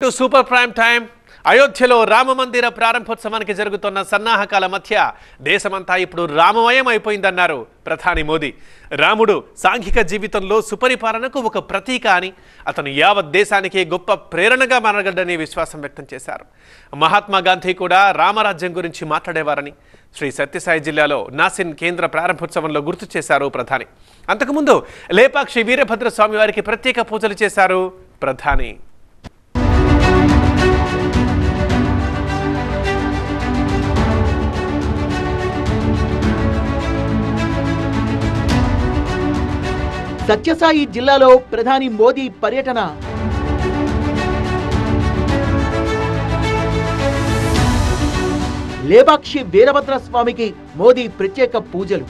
To super prime time. అయోధ్యలో రామ మందిర ప్రారంభోత్సవానికి జరుగుతున్న సన్నాహకాల మధ్య దేశమంతా ఇప్పుడు రామమయం అయిపోయిందన్నారు ప్రధాని మోదీ. రాముడు సాంఘిక జీవితంలో సుపరిపాలనకు ఒక ప్రతీక అని, అతను యావత్ దేశానికి గొప్ప ప్రేరణగా మారగలడని విశ్వాసం వ్యక్తం చేశారు. మహాత్మా గాంధీ కూడా రామరాజ్యం గురించి మాట్లాడేవారని శ్రీ సత్యసాయి జిల్లాలో నాసిన్ కేంద్ర ప్రారంభోత్సవంలో గుర్తు చేశారు ప్రధాని. అంతకుముందు లేపాక్షి వీరభద్ర స్వామి వారికి ప్రత్యేక పూజలు చేశారు ప్రధాని. సత్యసాయి జిల్లాలో ప్రధాని మోదీ పర్యటన. లేపాక్షి వీరభద్ర స్వామికి మోదీ ప్రత్యేక పూజలు.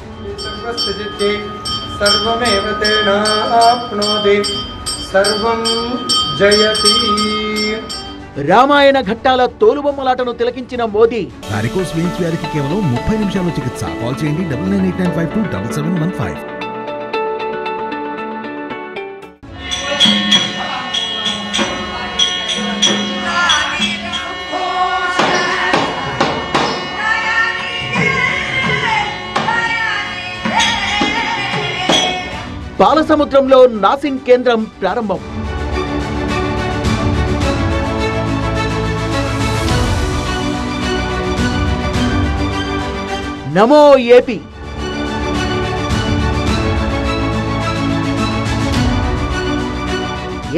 రామాయణ ఘట్టాల తోలుబొమ్మలాటను తిలకించిన మోదీ వారికోస్ వెయిన్స్ వ్యాధికి కేవలం 30 నిమిషాల్లో చికిత్స. కాల్ చేయండి 9989527715. పాలసముద్రంలో నాసిన్ కేంద్రం ప్రారంభం. నమో ఏపీ.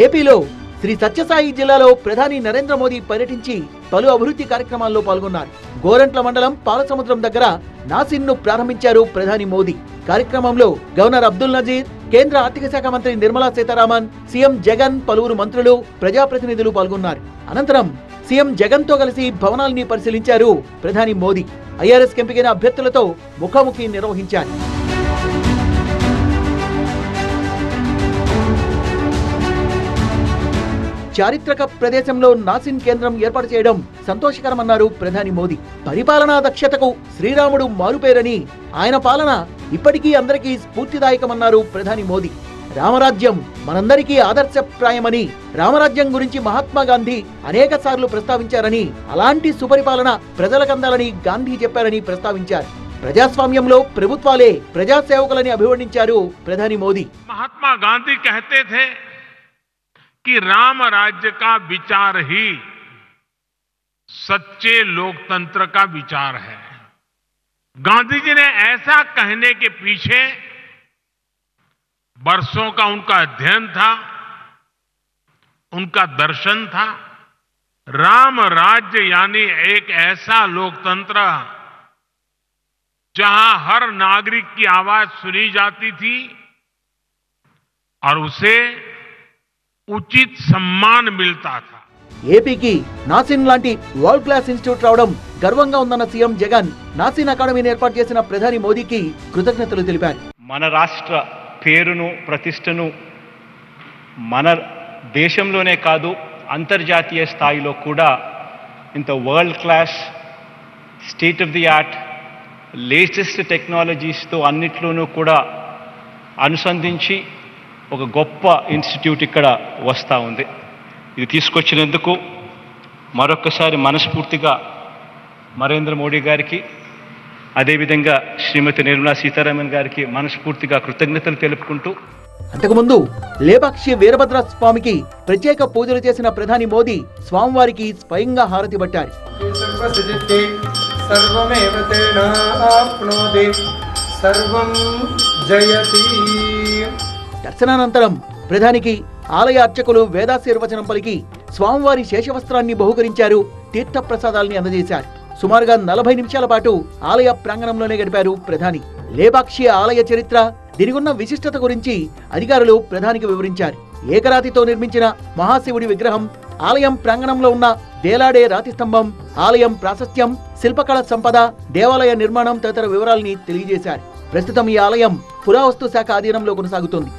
ఏపీలో శ్రీ సత్యసాయి జిల్లాలో ప్రధాని నరేంద్ర మోదీ పర్యటించి పలు అభివృద్ధి కార్యక్రమాల్లో పాల్గొన్నారు. గోరంట్ల మండలం పాలసముద్రం దగ్గర నాసిన్ ను ప్రారంభించారు ప్రధాని మోదీ. కార్యక్రమంలో గవర్నర్ అబ్దుల్ నజీర్, కేంద్ర ఆర్థిక శాఖ మంత్రి నిర్మలా సీతారామన్, సీఎం జగన్, పలువురు మంత్రులు, ప్రజాప్రతినిధులు పాల్గొన్నారు. అనంతరం సీఎం జగన్ తో కలిసి భవనాల్ని పరిశీలించారు ప్రధాని మోదీ. ఐఆర్ఎస్ ఎంపికైన అభ్యర్థులతో ముఖాముఖి నిర్వహించారు. చారిత్రక ప్రదేశంలో నాసిన్ కేంద్రం ఏర్పాటు చేయడం సంతోషకరమన్నారు ప్రధాని మోదీ. పరిపాలనా దక్షతకు శ్రీరాముడు మారుపేరని, ఆయన పాలన ఇప్పటికీ అందరికీ స్ఫూర్తిదాయకమన్నారు ప్రధాని మోదీ. రామరాజ్యం మనందరికీ ఆదర్శప్రాయమని, రామరాజ్యం గురించి మహాత్మా గాంధీ అనేక సార్లు ప్రస్తావించారని, అలాంటి సుపరిపాలన ప్రజలకందాలని గాంధీ చెప్పారని ప్రస్తావించారు. ప్రజాస్వామ్యంలో ప్రభుత్వాలే ప్రజాసేవకులని అభివర్ణించారు ప్రధాని మోదీ. महात्मा गांधी कहते थे कि राम राज्य का विचार ही सच्चे लोकतंत्र का विचार है. गांधी जी ने ऐसा कहने के पीछे वर्षों का उनका अध्ययन था, उनका दर्शन था. राम राज्य यानी एक ऐसा लोकतंत्र जहां हर नागरिक की आवाज सुनी जाती थी और उसे उचित सम्मान मिलता था. ఏపీకి నాసిన్ లాంటి వరల్డ్ క్లాస్ ఇన్స్టిట్యూట్ రావడం గర్వంగా ఉందన్న సీఎం జగన్ నాసిన్ అకాడమీని ఏర్పాటు చేసిన ప్రధాని మోదీకి కృతజ్ఞతలు తెలిపారు. మన రాష్ట్ర పేరును, ప్రతిష్టను మన దేశంలోనే కాదు అంతర్జాతీయ స్థాయిలో కూడా ఇంత world class, state of the art, latest టెక్నాలజీస్తో అన్నిట్లోనూ కూడా అనుసంధించి ఒక గొప్ప ఇన్స్టిట్యూట్ ఇక్కడ వస్తూ ఉంది. ఇది తీసుకొచ్చినందుకు మరొక్కసారి మనస్ఫూర్తిగా నరేంద్ర మోడీ గారికి, అదేవిధంగా శ్రీమతి నిర్మలా సీతారామన్ గారికి మనస్ఫూర్తిగా కృతజ్ఞతలు తెలుపుకుంటూ, అంతకుముందు లేపాక్షి వీరభద్ర స్వామికి ప్రత్యేక పూజలు చేసిన ప్రధాని మోదీ స్వామివారికి స్వయంగా హారతి పట్టారు. దర్శనానంతరం ప్రధానికి ఆలయ అర్చకులు వేదాశీర్వచనం పలికి స్వామివారి శేషవస్త్రాన్ని బహుకరించారు, తీర్థప్రసాదాల్ని అందజేశారు. సుమారుగా 40 నిమిషాల పాటు ఆలయ ప్రాంగణంలోనే గడిపారు ప్రధాని. లేపాక్షి ఆలయ చరిత్ర, దీనికున్న విశిష్టత గురించి అధికారులు ప్రధానికి వివరించారు. ఏకరాతితో నిర్మించిన మహాశివుడి విగ్రహం, ఆలయం ప్రాంగణంలో ఉన్న వేలాడే రాతి స్తంభం, ఆలయం ప్రాశస్త్యం, శిల్పకళ సంపద, దేవాలయ నిర్మాణం తదితర వివరాల్ని తెలియజేశారు. ప్రస్తుతం ఈ ఆలయం పురావస్తు శాఖ ఆధీనంలో కొనసాగుతోంది.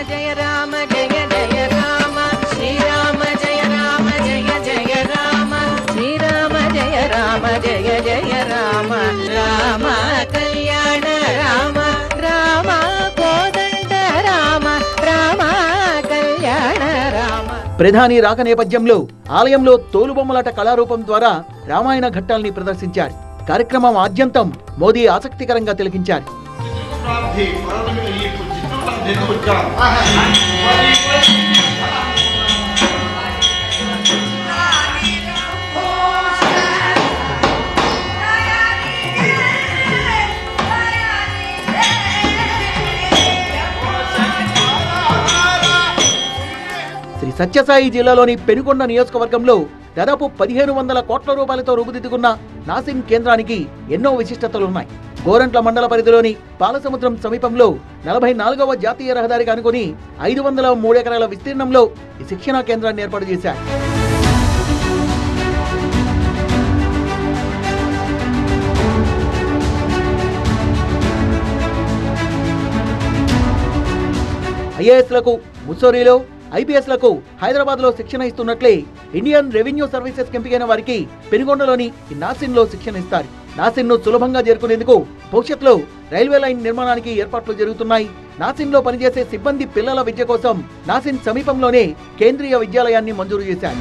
జయ రామ జయ జయ రామ శ్రీరామ జయ రామ జయ జయ రామ శ్రీరామ జయ రామ జయ జయ రామ రామ కళ్యాణ రామ రామ కోదండ రామ రామ కళ్యాణ రామ. ప్రధాని రాక నేపథ్యంలో ఆలయంలో తోలుబొమ్మలాట కళారూపం ద్వారా రామాయణ ఘట్టాల్ని ప్రదర్శించారు. కార్యక్రమం ఆద్యంతం మోదీ ఆసక్తికరంగా తిలకించారు. శ్రీ సత్యసాయి జిల్లాలోని పెనుకొండ నియోజకవర్గంలో దాదాపు 1500 కోట్ల రూపాయలతో రూపుదిద్దుకున్న నాసిన్ కేంద్రానికి ఎన్నో విశిష్టతలున్నాయి. గోరంట్ల మండల పరిధిలోని పాలసముద్రం సమీపంలో 44వ జాతీయ రహదారికి ఆనుకుని 503 ఎకరాల విస్తీర్ణంలో ఈ శిక్షణా కేంద్రాన్ని ఏర్పాటు చేశారు. ఐఏఎస్లకు ముస్సోరీలో, ఐపీఎస్లకు హైదరాబాద్లో శిక్షణ ఇస్తున్నట్లే ఇండియన్ రెవెన్యూ సర్వీసెస్ ఎంపికైన వారికి పెనుగొండలోని నాసిన్లో శిక్షణ ఇస్తారు. నాసిన్ను సులభంగా చేరుకునేందుకు భవిష్యత్తులో రైల్వే లైన్ నిర్మాణానికి ఏర్పాట్లు జరుగుతున్నాయి. నాసిన్లో పనిచేసే సిబ్బంది పిల్లల విద్య కోసం నాసిన్ సమీపంలోనే కేంద్రీయ విద్యాలయాన్ని మంజూరు చేశారు.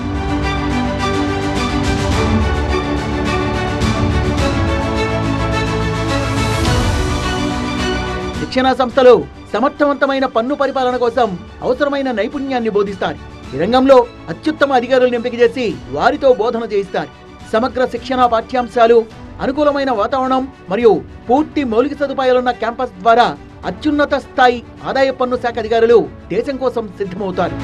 శిక్షణా సంస్థలు సమర్థవంతమైన పన్ను పరిపాలన కోసం అవసరమైన నైపుణ్యాన్ని బోధిస్తారు. ఈ రంగంలో అత్యుత్తమ అధికారులను ఎంపిక చేసి వారితో బోధన చేయిస్తారు. సమగ్ర శిక్షణా పాఠ్యాంశాలు, అనుకూలమైన వాతావరణం మరియు పూర్తి మౌలిక సదుపాయాలున్న క్యాంపస్ ద్వారా అత్యున్నత స్థాయి ఆదాయ పన్ను శాఖ అధికారులు దేశం కోసం సిద్ధమవుతారు.